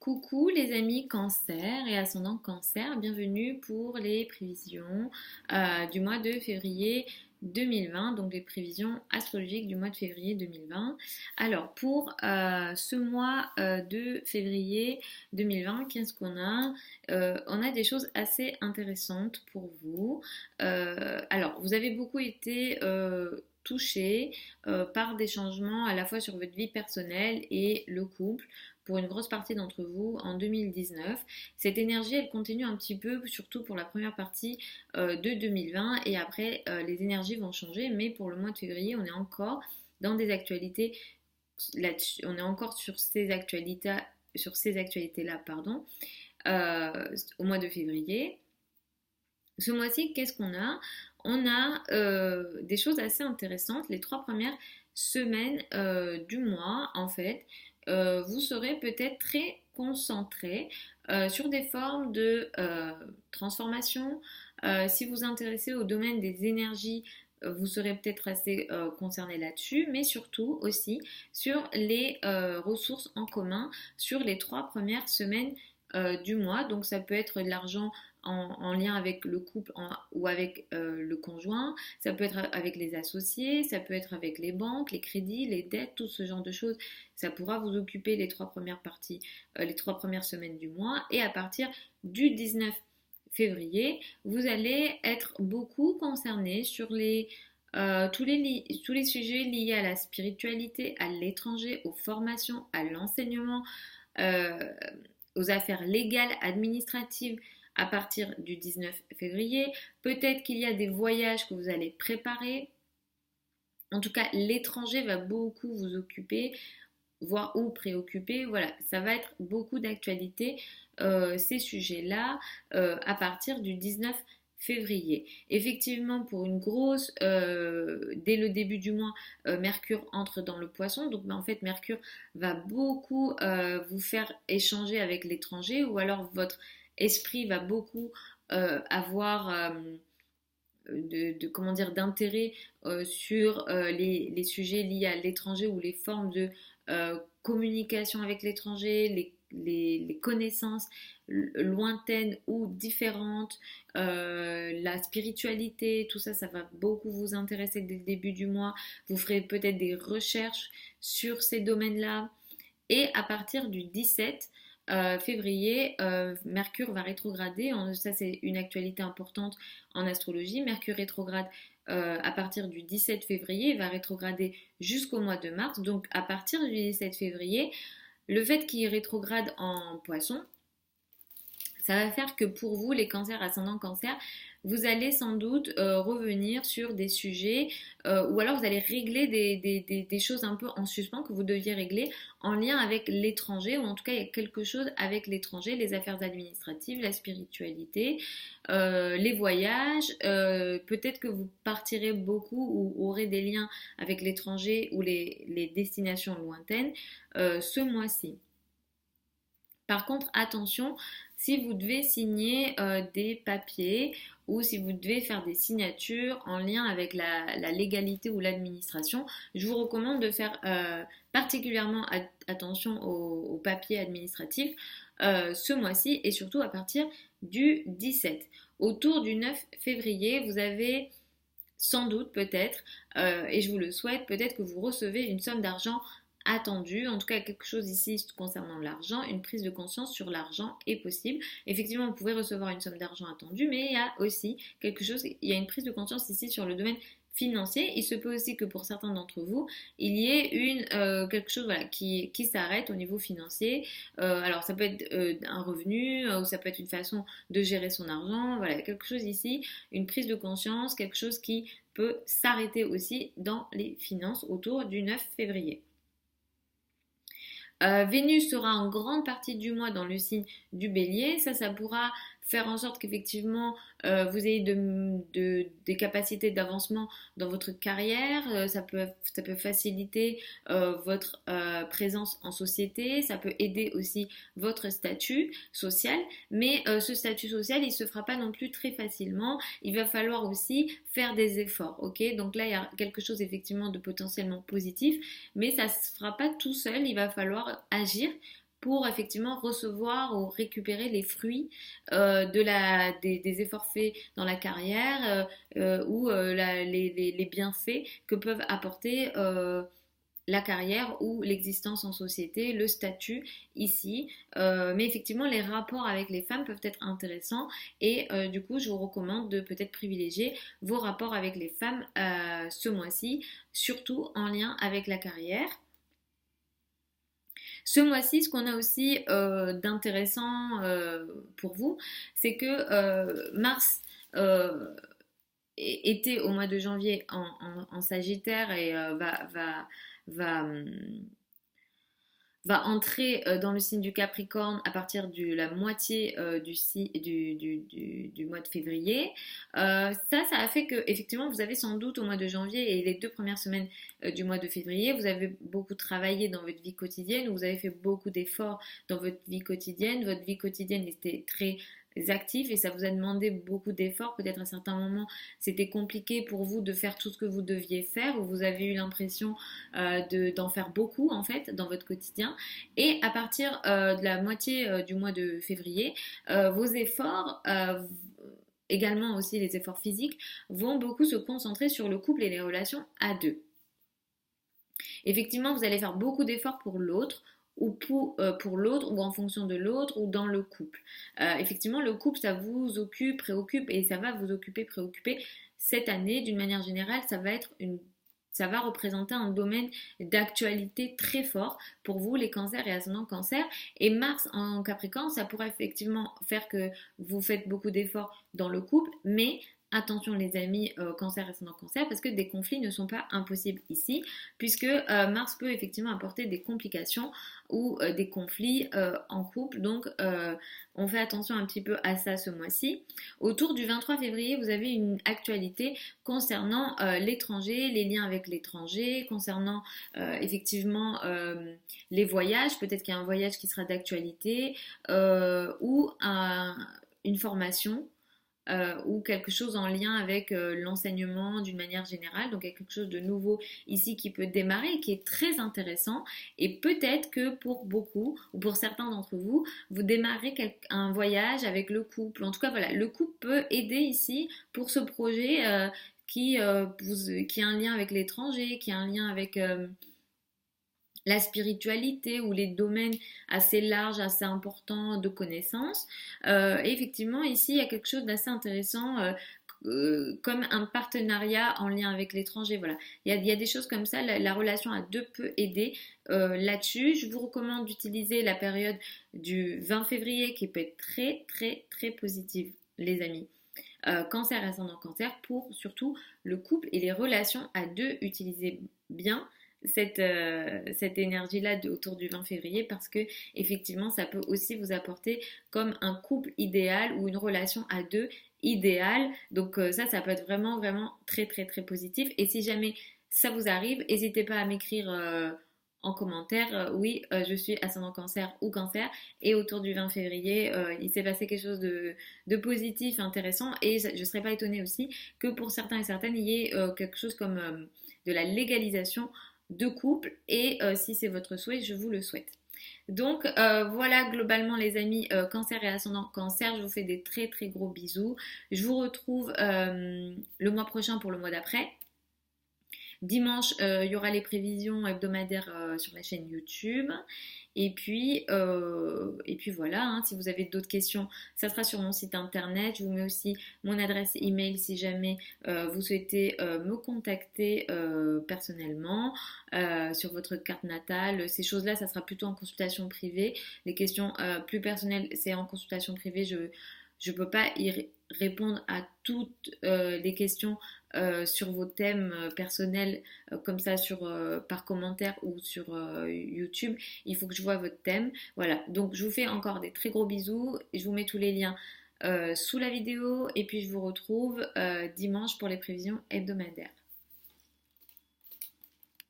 Coucou les amis cancer et ascendant cancer, bienvenue pour les prévisions du mois de février 2020, donc les prévisions astrologiques du mois de février 2020. Alors pour ce mois de février 2020, qu'est-ce qu'on a? On a des choses assez intéressantes pour vous. Alors vous avez beaucoup été touché par des changements à la fois sur votre vie personnelle et le couple pour une grosse partie d'entre vous en 2019. Cette énergie, elle continue un petit peu, surtout pour la première partie de 2020 et après les énergies vont changer, mais pour le mois de février, on est encore dans des actualités là-dessus, on est encore sur ces actualités-là, pardon, au mois de février. Ce mois-ci, qu'est-ce qu'on a? On a des choses assez intéressantes. Les 3 premières semaines du mois, en fait, vous serez peut-être très concentré sur des formes de transformation. Si vous vous intéressez au domaine des énergies, vous serez peut-être assez concerné là-dessus, mais surtout aussi sur les ressources en commun sur les 3 premières semaines du mois. Donc ça peut être de l'argent en lien avec le couple ou avec le conjoint, ça peut être avec les associés, ça peut être avec les banques, les crédits, les dettes, tout ce genre de choses. Ça pourra vous occuper les 3 premières parties, les 3 premières semaines du mois. Et à partir du 19 février, vous allez être beaucoup concerné sur tous les sujets liés à la spiritualité, à l'étranger, aux formations, à l'enseignement, euh, aux affaires légales, administratives à partir du 19 février. Peut-être qu'il y a des voyages que vous allez préparer. En tout cas, l'étranger va beaucoup vous occuper, voire ou préoccuper. Voilà, ça va être beaucoup d'actualité, ces sujets-là, à partir du 19 février. Effectivement, pour une grosse, dès le début du mois, Mercure entre dans le poisson. Donc, en fait, Mercure va beaucoup vous faire échanger avec l'étranger ou alors votre esprit va beaucoup avoir comment dire, d'intérêt sur les sujets liés à l'étranger ou les formes de communication avec l'étranger, les connaissances lointaines ou différentes, la spiritualité, tout ça, ça va beaucoup vous intéresser dès le début du mois. Vous ferez peut-être des recherches sur ces domaines-là. Et à partir du 17 février, Mercure va rétrograder. Ça, c'est une actualité importante en astrologie. Mercure rétrograde à partir du 17 février, il va rétrograder jusqu'au mois de mars. Donc, à partir du 17 février, le fait qu'il rétrograde en poisson, ça va faire que pour vous, les cancers ascendant cancer, vous allez sans doute revenir sur des sujets ou alors vous allez régler des choses un peu en suspens que vous deviez régler en lien avec l'étranger ou en tout cas il y a quelque chose avec l'étranger, les affaires administratives, la spiritualité, les voyages, peut-être que vous partirez beaucoup ou aurez des liens avec l'étranger ou les destinations lointaines ce mois-ci. Par contre, attention, si vous devez signer des papiers ou si vous devez faire des signatures en lien avec la légalité ou l'administration, je vous recommande de faire particulièrement attention aux papiers administratifs ce mois-ci et surtout à partir du 17. Autour du 9 février, vous avez sans doute peut-être, et je vous le souhaite, peut-être que vous recevez une somme d'argent attendu, en tout cas quelque chose ici concernant l'argent, une prise de conscience sur l'argent est possible. Effectivement, vous pouvez recevoir une somme d'argent attendue, mais il y a aussi quelque chose, il y a une prise de conscience ici sur le domaine financier. Il se peut aussi que pour certains d'entre vous, il y ait quelque chose voilà, qui s'arrête au niveau financier. Alors ça peut être un revenu, ou ça peut être une façon de gérer son argent, voilà, quelque chose ici, une prise de conscience, quelque chose qui peut s'arrêter aussi dans les finances autour du 9 février. Vénus sera en grande partie du mois dans le signe du Bélier. Ça pourra faire en sorte qu'effectivement vous ayez des capacités d'avancement dans votre carrière. Ça peut faciliter votre présence en société. Ça peut aider aussi votre statut social. Mais ce statut social, il ne se fera pas non plus très facilement. Il va falloir aussi faire des efforts. Ok, donc là, il y a quelque chose effectivement de potentiellement positif. Mais ça ne se fera pas tout seul. Il va falloir agir pour effectivement recevoir ou récupérer les fruits des efforts faits dans la carrière ou les bienfaits que peuvent apporter la carrière ou l'existence en société, le statut ici. Mais effectivement, les rapports avec les femmes peuvent être intéressants et du coup, je vous recommande de peut-être privilégier vos rapports avec les femmes ce mois-ci, surtout en lien avec la carrière. Ce mois-ci, ce qu'on a aussi d'intéressant pour vous, c'est que Mars était au mois de janvier en Sagittaire et va, va entrer dans le signe du Capricorne à partir de la moitié du mois de février. Ça a fait que effectivement vous avez sans doute au mois de janvier et les 2 premières semaines du mois de février, vous avez beaucoup travaillé dans votre vie quotidienne, vous avez fait beaucoup d'efforts dans votre vie quotidienne. Votre vie quotidienne était très active et ça vous a demandé beaucoup d'efforts. Peut-être à certains moments c'était compliqué pour vous de faire tout ce que vous deviez faire, ou vous avez eu l'impression d'en faire beaucoup en fait dans votre quotidien. Et à partir de la moitié du mois de février, vos efforts, également aussi les efforts physiques, vont beaucoup se concentrer sur le couple et les relations à deux. Effectivement, vous allez faire beaucoup d'efforts pour l'autre, ou pour l'autre, ou en fonction de l'autre, ou dans le couple. Effectivement, le couple, ça vous occupe, préoccupe, et ça va vous occuper, préoccuper. Cette année, d'une manière générale, ça va représenter un domaine d'actualité très fort pour vous, les cancers et ascendants cancer. Et Mars en Capricorne, ça pourrait effectivement faire que vous faites beaucoup d'efforts dans le couple, mais attention les amis, cancer et ascendant cancer, parce que des conflits ne sont pas impossibles ici, puisque Mars peut effectivement apporter des complications ou des conflits en couple. Donc on fait attention un petit peu à ça ce mois-ci. Autour du 23 février, vous avez une actualité concernant l'étranger, les liens avec l'étranger, concernant effectivement les voyages. Peut-être qu'il y a un voyage qui sera d'actualité ou une formation. Ou quelque chose en lien avec l'enseignement d'une manière générale. Donc il y a quelque chose de nouveau ici qui peut démarrer et qui est très intéressant. Et peut-être que pour beaucoup ou pour certains d'entre vous, vous démarrez un voyage avec le couple. En tout cas, voilà, le couple peut aider ici pour ce projet qui a un lien avec l'étranger, qui a un lien avec la spiritualité ou les domaines assez larges, assez importants de connaissances. Et effectivement, ici, il y a quelque chose d'assez intéressant comme un partenariat en lien avec l'étranger. Voilà. Il y a des choses comme ça, la relation à deux peut aider là-dessus. Je vous recommande d'utiliser la période du 20 février qui peut être très, très, très positive, les amis. Cancer et ascendant cancer pour surtout le couple et les relations à deux. Utilisez bien cette énergie-là autour du 20 février parce que effectivement ça peut aussi vous apporter comme un couple idéal ou une relation à deux idéale. Donc ça peut être vraiment vraiment très très très positif. Et si jamais ça vous arrive, n'hésitez pas à m'écrire en commentaire, oui, je suis ascendant cancer ou cancer, et autour du 20 février, il s'est passé quelque chose de positif, intéressant, et je ne serais pas étonnée aussi que pour certains et certaines, il y ait quelque chose comme de la légalisation de couple, et si c'est votre souhait, je vous le souhaite. Donc voilà globalement les amis, cancer et ascendant cancer, je vous fais des très très gros bisous. Je vous retrouve le mois prochain pour le mois d'après. Dimanche, il y aura les prévisions hebdomadaires sur la chaîne YouTube. Et puis voilà, hein, si vous avez d'autres questions, ça sera sur mon site internet. Je vous mets aussi mon adresse email si jamais vous souhaitez me contacter personnellement sur votre carte natale. Ces choses-là, ça sera plutôt en consultation privée. Les questions plus personnelles, c'est en consultation privée. Je ne peux pas y répondre à toutes les questions sur vos thèmes personnels comme ça par commentaire ou sur YouTube. Il faut que je vois votre thème. Voilà, donc je vous fais encore des très gros bisous. Je vous mets tous les liens sous la vidéo et puis je vous retrouve dimanche pour les prévisions hebdomadaires.